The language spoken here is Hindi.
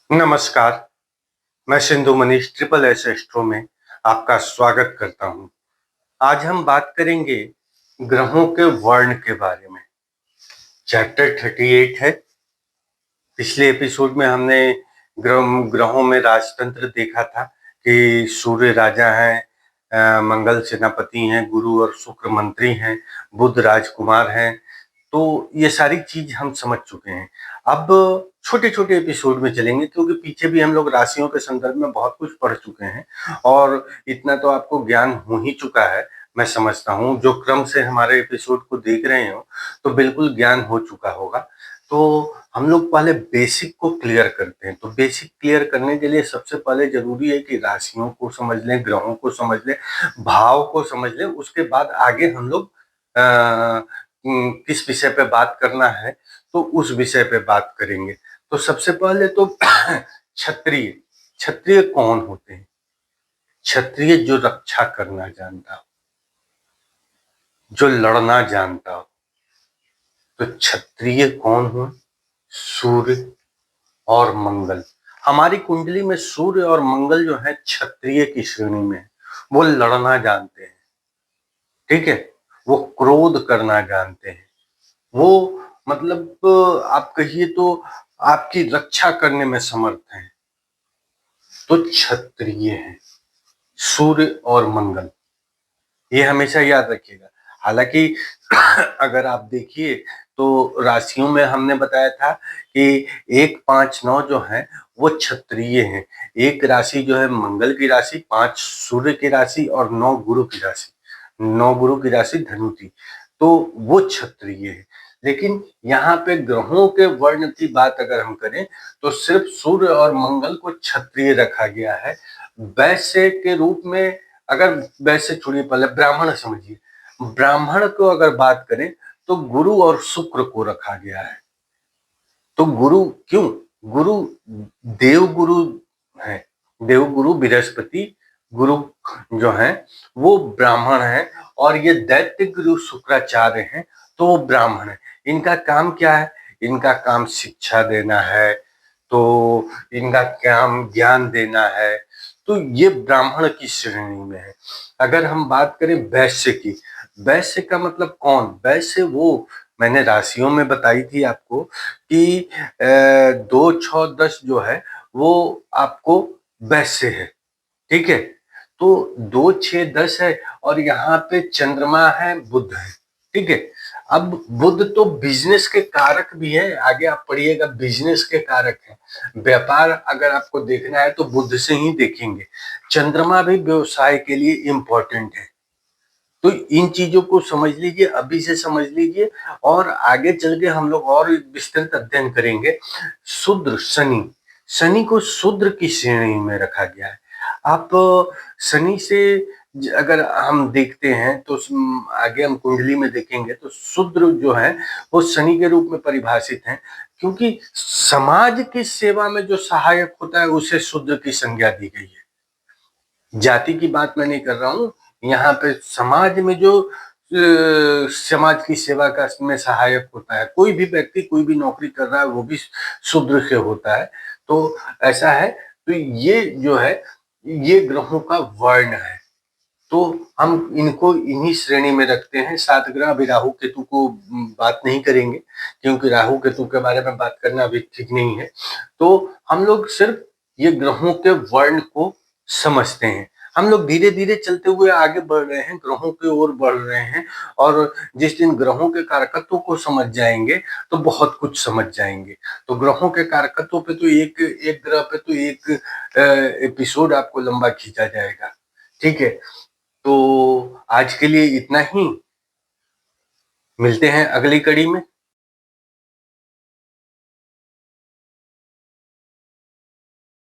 नमस्कार, मैं Sindhu Manish triple S astro में आपका स्वागत करता हूँ। आज हम बात करेंगे ग्रहों के वर्ण के बारे में। चैप्टर 38 है। पिछले एपिसोड में हमने ग्रहों में राजतंत्र देखा था कि सूर्य राजा हैं, मंगल सेनापति हैं, गुरु और शुक्र मंत्री हैं, बुध राजकुमार हैं। तो ये सारी चीज हम समझ चुके हैं। अब छोटे छोटे एपिसोड में चलेंगे क्योंकि पीछे भी हम लोग राशियों के संदर्भ में बहुत कुछ पढ़ चुके हैं और इतना तो आपको ज्ञान हो ही चुका है। मैं समझता हूँ जो क्रम से हमारे एपिसोड को देख रहे हो तो बिल्कुल ज्ञान हो चुका होगा। तो हम लोग पहले बेसिक को क्लियर करते हैं। तो बेसिक क्लियर करने के लिए सबसे पहले जरूरी है कि राशियों को समझ लें, ग्रहों को समझ लें, भाव को समझ लें। उसके बाद आगे हम लोग किस विषय पे बात करना है तो उस विषय पे बात करेंगे। तो सबसे पहले तो क्षत्रिय। क्षत्रिय कौन होते हैं? क्षत्रिय जो रक्षा करना जानता हो, जो लड़ना जानता हो। तो क्षत्रिय कौन हो? सूर्य और मंगल। हमारी कुंडली में सूर्य और मंगल जो है क्षत्रिय की श्रेणी में है। वो लड़ना जानते हैं, ठीक है। वो क्रोध करना जानते हैं। वो मतलब आप कहिए तो आपकी रक्षा करने में समर्थ हैं। तो क्षत्रिय है सूर्य और मंगल, ये हमेशा याद रखिएगा। हालांकि अगर आप देखिए तो राशियों में हमने बताया था कि 1, 5, 9 जो है वो क्षत्रिय हैं। एक राशि जो है मंगल की राशि, 5 सूर्य की राशि और 9 गुरु की राशि। 9 गुरु की राशि धनु थी, तो वो क्षत्रिय है। लेकिन यहाँ पे ग्रहों के वर्ण की बात अगर हम करें तो सिर्फ सूर्य और मंगल को क्षत्रिय रखा गया है। वैश्य के रूप में, अगर वैश्य छोड़िए, पहले ब्राह्मण समझिए। ब्राह्मण को अगर बात करें तो गुरु और शुक्र को रखा गया है। तो गुरु क्यों? गुरु देव गुरु है। देव गुरु बृहस्पति गुरु जो है वो ब्राह्मण है और ये दैत्य गुरु शुक्राचार्य हैं, तो वो ब्राह्मण है। इनका काम क्या है? इनका काम शिक्षा देना है, तो इनका काम ज्ञान देना है। तो ये ब्राह्मण की श्रेणी में है। अगर हम बात करें वैश्य की, वैश्य का मतलब कौन? वैश्य वो मैंने राशियों में बताई थी आपको कि 2, 6, 10 जो है वो आपको वैश्य है, ठीक है। तो 2, 6, 10 है और यहाँ पे चंद्रमा है, बुध है, ठीक है। अब बुध तो बिजनेस के कारक भी है, आगे आप पढ़िएगा, बिजनेस के कारक है। व्यापार अगर आपको देखना है तो बुध से ही देखेंगे। चंद्रमा भी व्यवसाय के लिए इंपॉर्टेंट है। तो इन चीजों को समझ लीजिए, अभी से समझ लीजिए और आगे चल के हम लोग और विस्तृत अध्ययन करेंगे। शूद्र शनि, शनि को शूद्र की श्रेणी में रखा गया है। आप शनि से अगर हम देखते हैं तो आगे हम कुंडली में देखेंगे तो शूद्र जो है वो शनि के रूप में परिभाषित है, क्योंकि समाज की सेवा में जो सहायक होता है उसे शूद्र की संज्ञा दी गई है। जाति की बात मैं नहीं कर रहा हूँ, यहाँ पे समाज में जो समाज की सेवा का में सहायक होता है, कोई भी व्यक्ति कोई भी नौकरी कर रहा है वो भी शूद्र से होता है। तो ऐसा है। तो ये जो है ये ग्रहों का वर्ण है। तो हम इनको इन्हीं श्रेणी में रखते हैं। 7 ग्रह, अभी राहु केतु को बात नहीं करेंगे क्योंकि राहु केतु के बारे में बात करना अभी ठीक नहीं है। तो हम लोग सिर्फ ये ग्रहों के वर्ण को समझते हैं। हम लोग धीरे धीरे चलते हुए आगे बढ़ रहे हैं, ग्रहों की ओर बढ़ रहे हैं। और जिस दिन ग्रहों के कारकत्वों को समझ जाएंगे तो बहुत कुछ समझ जाएंगे। तो ग्रहों के कारकत्वों पे तो एक एक ग्रह पे तो एक एपिसोड आपको लंबा खींचा जाएगा, ठीक है। तो आज के लिए इतना ही, मिलते हैं अगली कड़ी में।